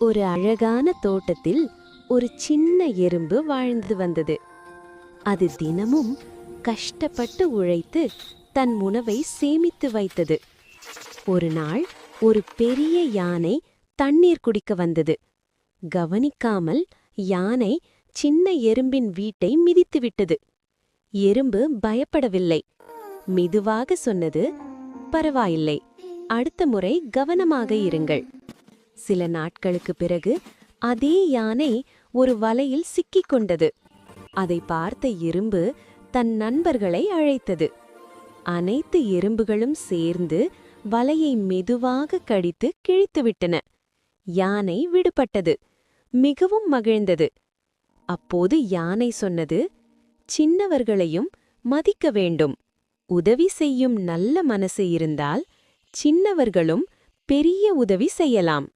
ஒரு அழகான தோட்டத்தில் ஒரு சின்ன எறும்பு வாழ்ந்து வந்தது. அது தினமும் கஷ்டப்பட்டு உழைத்து தன் உணவை சேமித்து வைத்தது. ஒரு நாள் ஒரு பெரிய யானை தண்ணீர் குடிக்க வந்தது. கவனிக்காமல் யானை சின்ன எறும்பின் வீட்டை மிதித்துவிட்டது. எறும்பு பயப்படவில்லை. மெதுவாக சொன்னது, பரவாயில்லை, அடுத்த முறை கவனமாக இருங்கள். சில நாட்களுக்கு பிறகு அதே யானை ஒரு வலையில் சிக்கிக் கொண்டது. அதை பார்த்த எறும்பு தன் நண்பர்களை அழைத்தது. அனைத்து எறும்புகளும் சேர்ந்து வலையை மெதுவாக கடித்து கிழித்துவிட்டன. யானை விடுபட்டது. மிகவும் மகிழ்ந்தது. அப்போது யானை சொன்னது, சின்னவர்களையும் மதிக்க வேண்டும். உதவி செய்யும் நல்ல மனசு இருந்தால் சின்னவர்களும் பெரிய உதவி செய்யலாம்.